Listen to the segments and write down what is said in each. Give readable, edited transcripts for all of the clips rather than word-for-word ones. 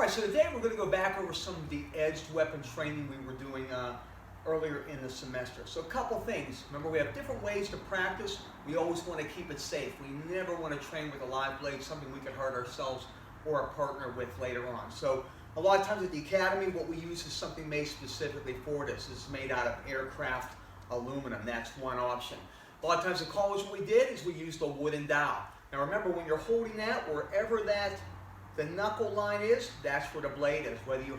right, so today we're going to go back over some of the edged weapon training we were doing earlier in the semester. So a couple things. Remember, we have different ways to practice. We always want to keep it safe. We never want to train with a live blade, something we could hurt ourselves or a partner with later on. So a lot of times at the academy, what we use is something made specifically for this. This is made out of aircraft aluminum. That's one option. A lot of times at college, what we did is we used a wooden dowel. Now remember, when you're holding that, wherever the knuckle line is, that's where the blade is, whether you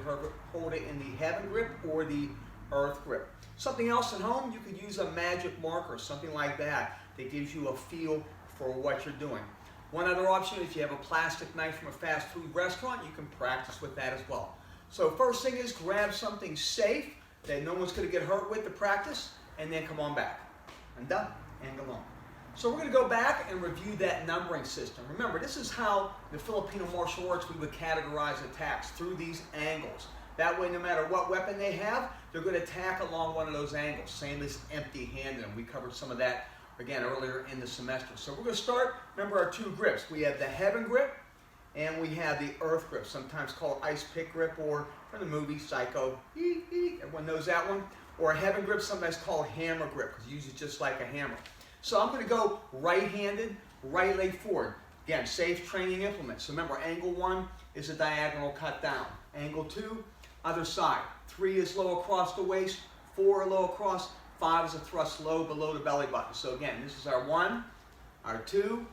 hold it in the heaven grip or the earth grip. Something else at home, you could use a magic marker, something like that gives you a feel for what you're doing. One other option, if you have a plastic knife from a fast food restaurant, you can practice with that as well. So first thing is grab something safe that no one's going to get hurt with to practice, and then come on back. And done, and go on. So we're going to go back and review that numbering system. Remember, this is how the Filipino martial arts we would categorize attacks, through these angles. That way, no matter what weapon they have, they're going to attack along one of those angles, same as empty-handed. And we covered some of that, again, earlier in the semester. So we're going to start, remember our two grips. We have the heaven grip, and we have the earth grip, sometimes called ice pick grip, or from the movie Psycho, everyone knows that one. Or a heaven grip, sometimes called hammer grip, because it uses just like a hammer. So I'm going to go right-handed, right leg forward. Again, safe training implement. So remember, angle 1 is a diagonal cut down. Angle 2, other side. 3 is low across the waist, 4 low across, 5 is a thrust low below the belly button. So again, this is our 1, our 2,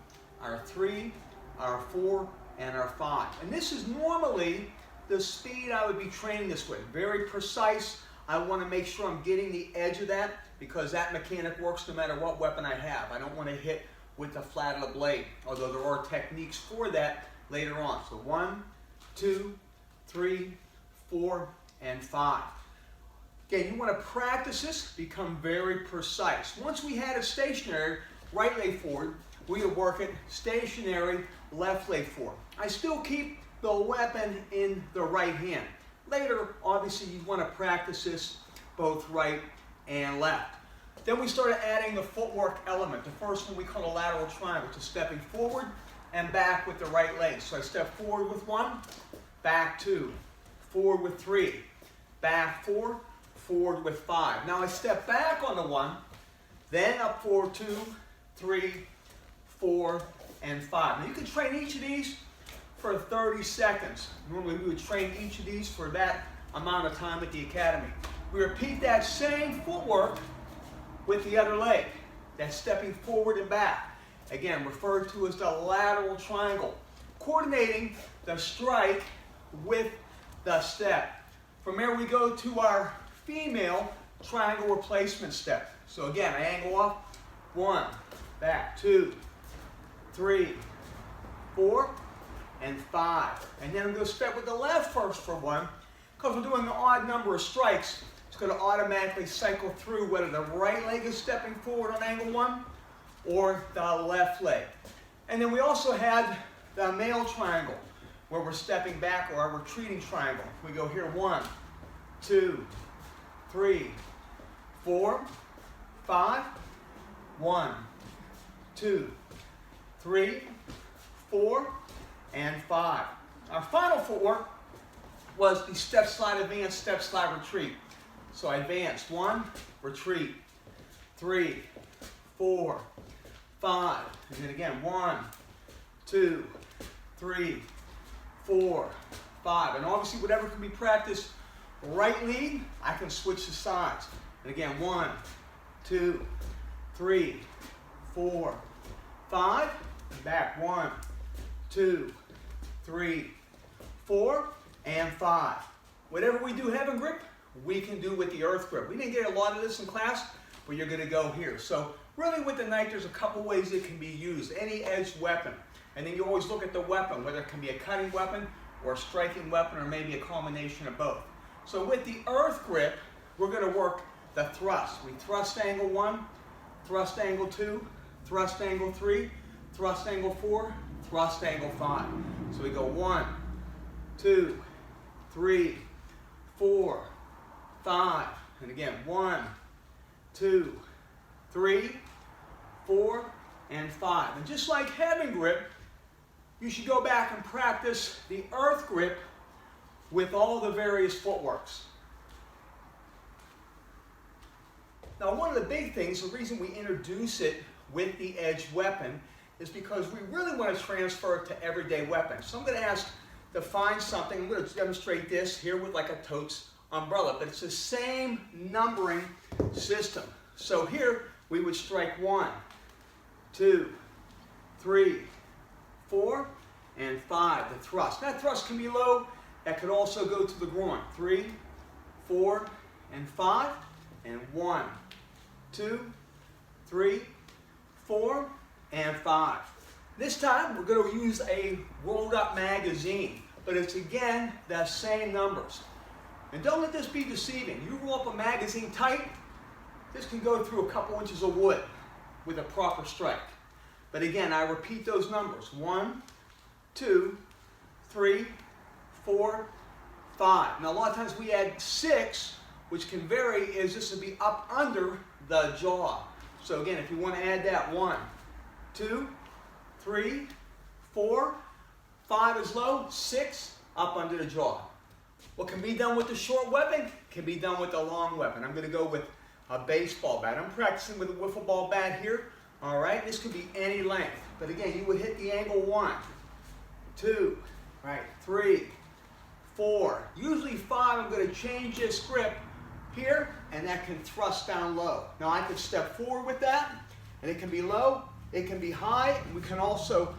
our 3, our 4, and our 5. And this is normally the speed I would be training this with. Very precise. I want to make sure I'm getting the edge of that, because that mechanic works no matter what weapon I have. I don't want to hit with the flat of the blade, although there are techniques for that later on. So 1, 2, 3, 4, and 5. Again, you want to practice this, become very precise. Once we had it stationary, right leg forward, we would work it stationary, left leg forward. I still keep the weapon in the right hand. Later, obviously, you want to practice this both right and left. Then we started adding the footwork element. The first one we call a lateral triangle, which is stepping forward and back with the right leg. So I step forward with 1, back 2, forward with 3, back 4, forward with 5. Now I step back on the 1, then up forward 2, 3, 4, and 5. Now you can train each of these for 30 seconds. Normally we would train each of these for that amount of time at the academy. We repeat that same footwork with the other leg. That's stepping forward and back. Again, referred to as the lateral triangle. Coordinating the strike with the step. From there we go to our female triangle replacement step. So again, I angle off, 1, back, 2, 3, 4, and 5. And then I'm going to step with the left first for 1, because we're doing an odd number of strikes. It's going to automatically cycle through whether the right leg is stepping forward on angle 1 or the left leg. And then we also had the male triangle, where we're stepping back, or our retreating triangle. We go here, 1, 2, 3, 4, 5, 1, 2, 3, 4, and 5. Our final footwork was the step slide advance, step slide retreat. So I advanced, 1, retreat, 3, 4, 5, and then again, 1, 2, 3, 4, 5. And obviously whatever can be practiced, right lead, I can switch the sides. And again, 1, 2, 3, 4, 5, and back, 1, 2, 3, 4, and 5. Whatever we do heaven grip, we can do with the earth grip. We didn't get a lot of this in class, but you're going to go here. So really with the knife, there's a couple ways it can be used. Any edged weapon. And then you always look at the weapon, whether it can be a cutting weapon or a striking weapon, or maybe a combination of both. So with the earth grip, we're going to work the thrust. We thrust angle 1, thrust angle 2, thrust angle 3, thrust angle 4, thrust angle 5. So we go 1, 2, 3, 4, 5, and again, 1, 2, 3, 4, and 5. And just like heaven grip, you should go back and practice the earth grip with all the various footworks. Now, one of the big things, the reason we introduce it with the edged weapon is because we really want to transfer it to everyday weapons. So I'm going to ask to find something. I'm going to demonstrate this here with like a totes umbrella, but it's the same numbering system. So here we would strike 1, 2, 3, 4, and 5, the thrust. That thrust can be low. That could also go to the groin. 3, 4, and 5, and 1, 2, 3, 4, and 5. This time we're going to use a rolled up magazine, but it's again the same numbers. And don't let this be deceiving. You roll up a magazine tight, this can go through a couple inches of wood with a proper strike. But again, I repeat those numbers. 1, 2, 3, 4, 5. Now a lot of times we add 6, which can vary, is this would be up under the jaw. So again, if you want to add that, 1, 2, 3, 4, 5 is low, 6 up under the jaw. What can be done with the short weapon can be done with the long weapon. I'm going to go with a baseball bat. I'm practicing with a wiffle ball bat here. All right, this could be any length. But again, you would hit the angle 1, 2, right, 3, 4. Usually 5, I'm going to change this grip here, and that can thrust down low. Now I could step forward with that, and it can be low, it can be high, and we can also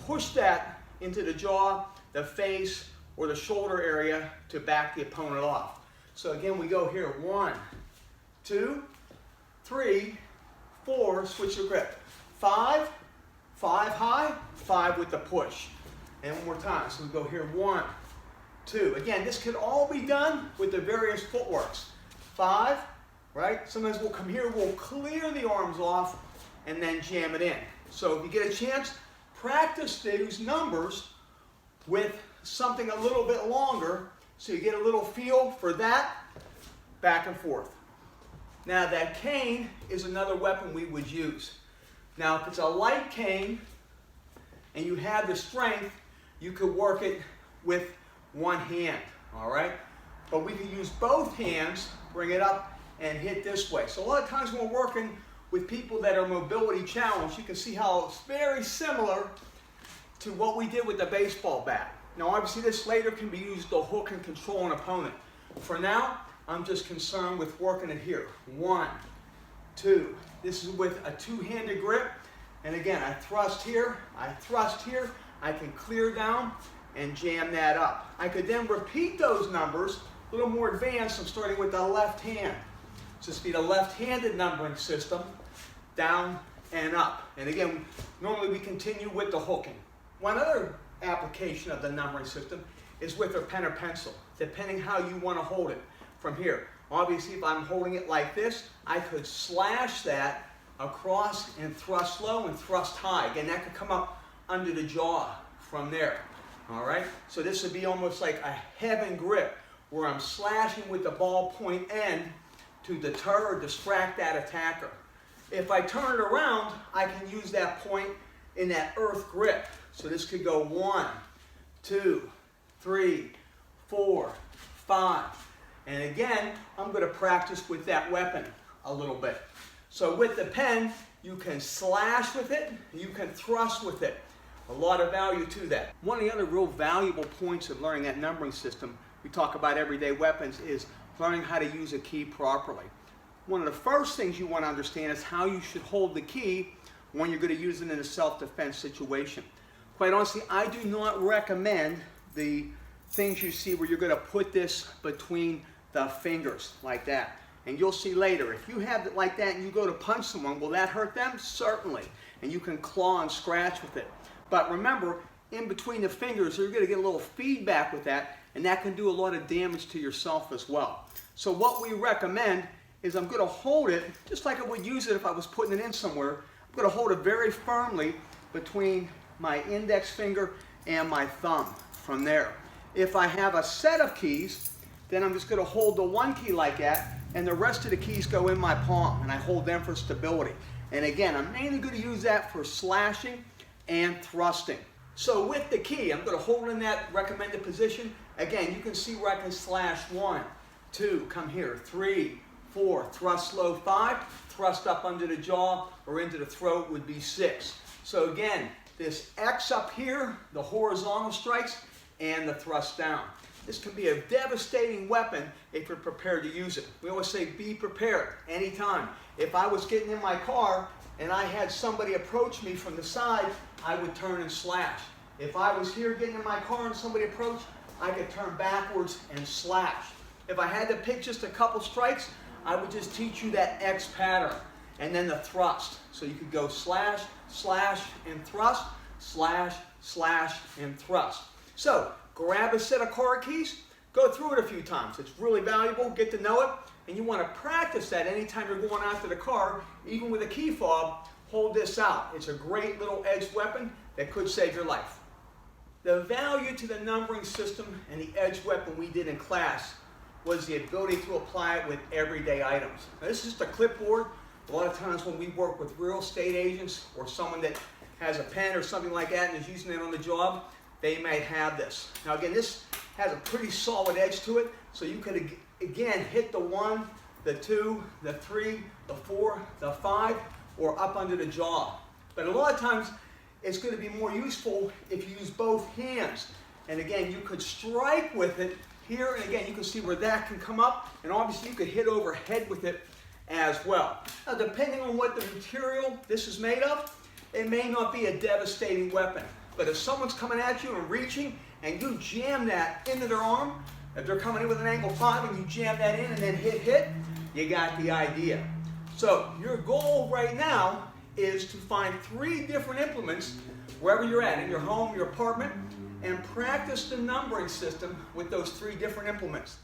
push that into the jaw, the face, or the shoulder area to back the opponent off. So again, we go here, 1, 2, 3, 4, switch the grip. 5, 5 high, 5 with the push. And one more time, so we go here, 1, 2. Again, this could all be done with the various footworks. 5, right? Sometimes we'll come here, we'll clear the arms off, and then jam it in. So if you get a chance, practice these numbers with something a little bit longer so you get a little feel for that, back and forth. Now that cane is another weapon we would use. Now if it's a light cane and you have the strength, you could work it with one hand, all right? But we can use both hands, bring it up and hit this way. So a lot of times when we're working with people that are mobility challenged, you can see how it's very similar to what we did with the baseball bat. Now obviously this later can be used to hook and control an opponent. For now, I'm just concerned with working it here. 1, 2. This is with a two-handed grip. And again, I thrust here, I can clear down and jam that up. I could then repeat those numbers, a little more advanced. I'm starting with the left hand. So this would be the left-handed numbering system, down and up. And again, normally we continue with the hooking. One other application of the numbering system is with a pen or pencil, depending how you want to hold it from here. Obviously, if I'm holding it like this, I could slash that across and thrust low and thrust high. Again, that could come up under the jaw from there. All right? So this would be almost like a heaven grip where I'm slashing with the ballpoint end to deter or distract that attacker. If I turn it around, I can use that point in that earth grip. So this could go 1, 2, 3, 4, 5. And again, I'm going to practice with that weapon a little bit. So with the pen, you can slash with it, you can thrust with it. A lot of value to that. One of the other real valuable points of learning that numbering system, we talk about everyday weapons, is learning how to use a key properly. One of the first things you want to understand is how you should hold the key when you're going to use it in a self-defense situation. Quite honestly, I do not recommend the things you see where you're going to put this between the fingers like that. And you'll see later, if you have it like that and you go to punch someone, will that hurt them? Certainly. And you can claw and scratch with it. But remember, in between the fingers, you're going to get a little feedback with that, and that can do a lot of damage to yourself as well. So what we recommend is I'm going to hold it, just like I would use it if I was putting it in somewhere. I'm going to hold it very firmly between my index finger and my thumb from there. If I have a set of keys, then I'm just going to hold the one key like that, and the rest of the keys go in my palm, and I hold them for stability. And again, I'm mainly going to use that for slashing and thrusting. So with the key, I'm going to hold in that recommended position. Again, you can see where I can slash 1, 2, come here, 3, 4, thrust slow 5, thrust up under the jaw or into the throat would be 6. So again, this X up here, the horizontal strikes, and the thrust down. This can be a devastating weapon if you're prepared to use it. We always say be prepared anytime. If I was getting in my car and I had somebody approach me from the side, I would turn and slash. If I was here getting in my car and somebody approached, I could turn backwards and slash. If I had to pick just a couple strikes, I would just teach you that X pattern and then the thrust. So you could go slash, slash, and thrust, slash, slash, and thrust. So grab a set of car keys, go through it a few times. It's really valuable, get to know it, and you want to practice that anytime you're going out to the car, even with a key fob, hold this out. It's a great little edged weapon that could save your life. The value to the numbering system and the edged weapon we did in class was the ability to apply it with everyday items. Now, this is just a clipboard. A lot of times when we work with real estate agents or someone that has a pen or something like that and is using it on the job, they may have this. Now again, this has a pretty solid edge to it, so you could again hit the 1, the 2, the 3, the 4, the 5, or up under the jaw. But a lot of times it's going to be more useful if you use both hands. And again, you could strike with it here, and again, you can see where that can come up, and obviously you could hit overhead with it as well. Now, depending on what the material this is made of, it may not be a devastating weapon. But if someone's coming at you and reaching, and you jam that into their arm, if they're coming in with an angle 5 and you jam that in and then hit, you got the idea. So your goal right now is to find 3 different implements wherever you're at, in your home, your apartment, and practice the numbering system with those 3 different implements.